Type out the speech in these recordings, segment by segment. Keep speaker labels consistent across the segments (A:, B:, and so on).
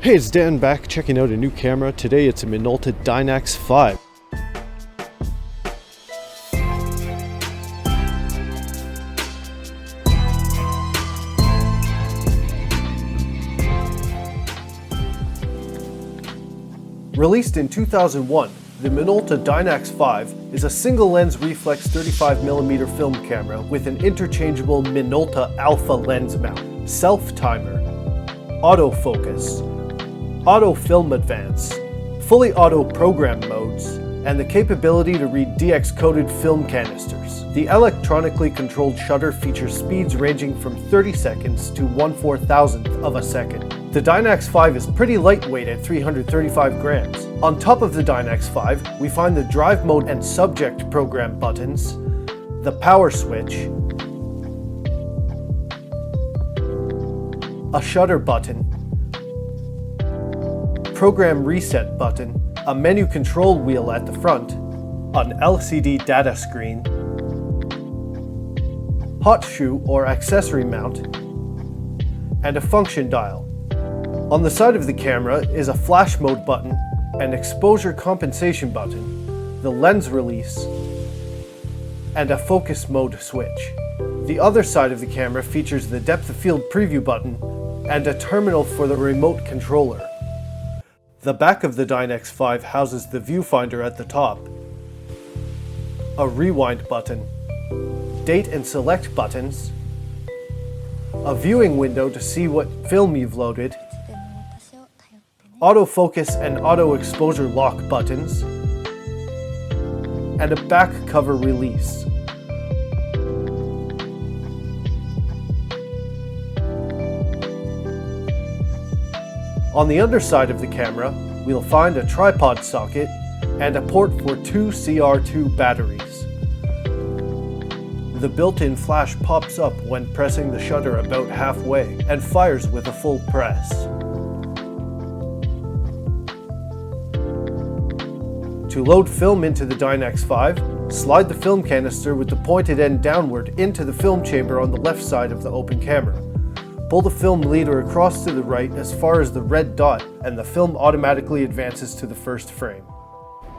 A: Hey, it's Dan back checking out a new camera. Today it's a Minolta Dynax 5. Released in 2001, the Minolta Dynax 5 is a single-lens reflex 35mm film camera with an interchangeable Minolta Alpha lens mount, self-timer, autofocus, auto film advance, fully auto program modes, and the capability to read DX-coded film canisters. The electronically controlled shutter features speeds ranging from 30 seconds to 1/4000th of a second. The Dynax 5 is pretty lightweight at 335 grams. On top of the Dynax 5, we find the drive mode and subject program buttons, the power switch, a shutter button, program reset button, a menu control wheel at the front, an LCD data screen, hot shoe or accessory mount, and a function dial. On the side of the camera is a flash mode button, an exposure compensation button, the lens release, and a focus mode switch. The other side of the camera features the depth of field preview button and a terminal for the remote controller. The back of the Dynax 5 houses the viewfinder at the top, a rewind button, date and select buttons, a viewing window to see what film you've loaded, autofocus and auto exposure lock buttons, and a back cover release. On the underside of the camera, we'll find a tripod socket and a port for 2 CR2 batteries. The built-in flash pops up when pressing the shutter about halfway and fires with a full press. To load film into the Dynax 5, slide the film canister with the pointed end downward into the film chamber on the left side of the open camera. Pull the film leader across to the right as far as the red dot, and the film automatically advances to the first frame.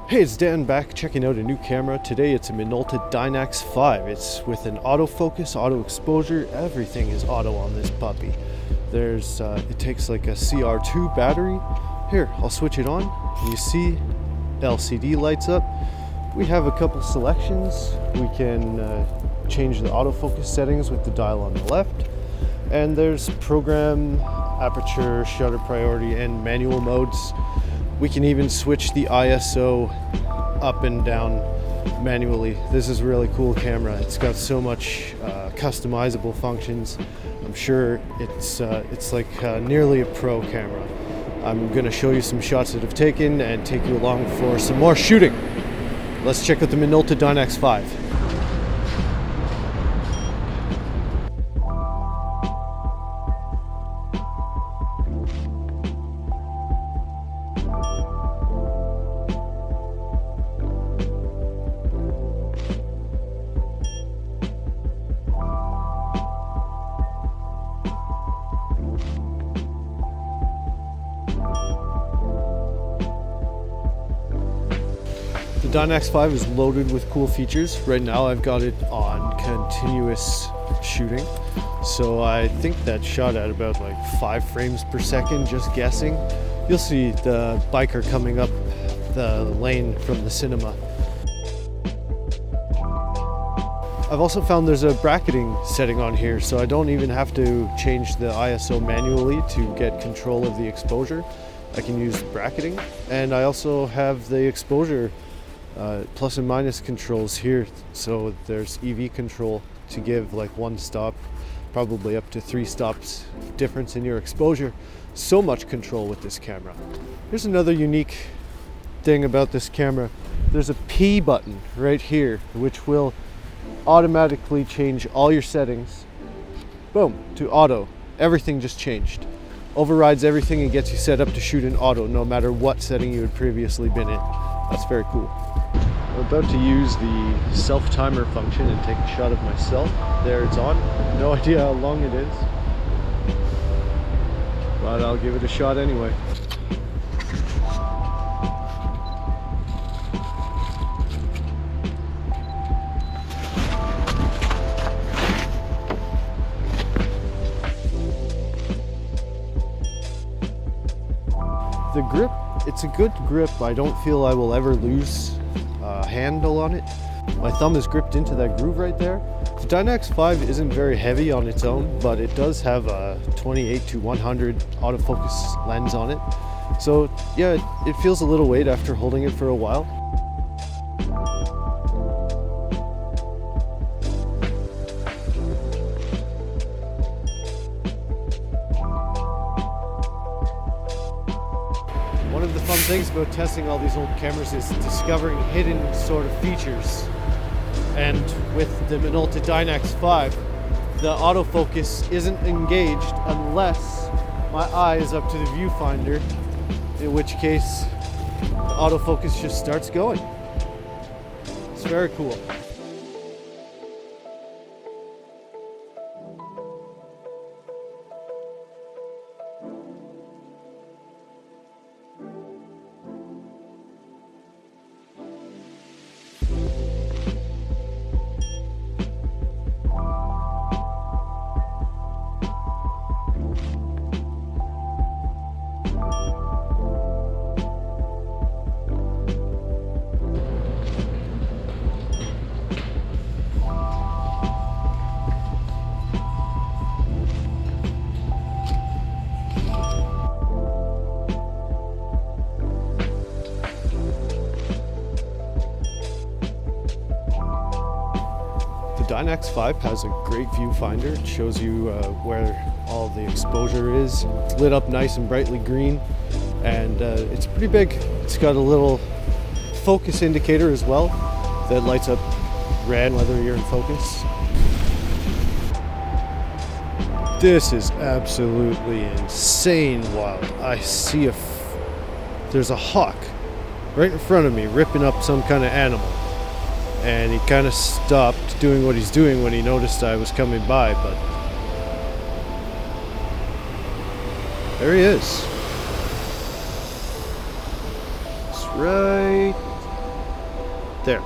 A: Hey, it's Dan back checking out a new camera. Today it's a Minolta Dynax 5. It's with an autofocus, auto exposure, everything is auto on this puppy. It takes like a CR2 battery. Here, I'll switch it on. You see LCD lights up. We have a couple selections. We can change the autofocus settings with the dial on the left. And there's program, aperture, shutter priority, and manual modes. We can even switch the ISO up and down manually. This is a really cool camera. It's got so much customizable functions. I'm sure it's like nearly a pro camera. I'm gonna show you some shots that I've taken and take you along for some more shooting. Let's check out the Minolta Dynax 5. The Dynax 5 is loaded with cool features. Right now I've got it on continuous shooting. So I think that shot at about like 5 frames per second, just guessing. You'll see the biker coming up the lane from the cinema. I've also found there's a bracketing setting on here, so I don't even have to change the ISO manually to get control of the exposure. I can use bracketing, and I also have the exposure plus and minus controls here, so there's EV control to give like 1 stop, probably up to 3 stops difference in your exposure. So much control with this camera. Here's another unique thing about this camera. There's a P button right here, which will automatically change all your settings. Boom, to auto. Everything just changed. Overrides everything and gets you set up to shoot in auto, no matter what setting you had previously been in. That's very cool. I'm about to use the self-timer function and take a shot of myself. There, it's on. No idea how long it is. but I'll give it a shot anyway. The grip, it's a good grip. I don't feel I will ever lose a handle on it. My thumb is gripped into that groove right there. The Dynax 5 isn't very heavy on its own, but it does have a 28-100 autofocus lens on it. So yeah, it feels a little weight after holding it for a while. One of the fun things about testing all these old cameras is discovering hidden sort of features. And with the Minolta Dynax 5, the autofocus isn't engaged unless my eye is up to the viewfinder, in which case the autofocus just starts going. It's very cool. The Dynax 5 has a great viewfinder. It shows you where all the exposure is. It's lit up nice and brightly green, and it's pretty big. It's got a little focus indicator as well that lights up red whether you're in focus. This is absolutely insane wild. I see there's a hawk right in front of me ripping up some kind of animal. And he kind of stopped doing what he's doing when he noticed I was coming by, but there he is. It's right there.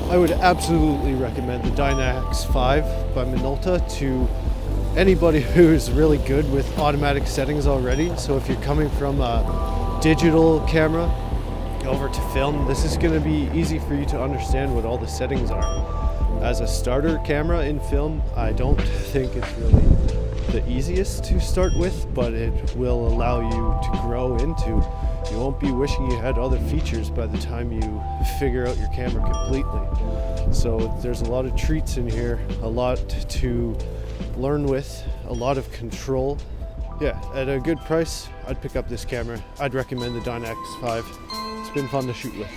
A: I would absolutely recommend the Dynax 5 by Minolta to anybody who is really good with automatic settings already. So if you're coming from a digital camera over to film, this is going to be easy for you to understand what all the settings are. As a starter camera in film, I don't think it's really the easiest to start with, but it will allow you to grow into. You won't be wishing you had other features by the time you figure out your camera completely. So there's a lot of treats in here, a lot to learn with, a lot of control. Yeah, at a good price, I'd pick up this camera. I'd recommend the Dynax 5. It's been fun to shoot with.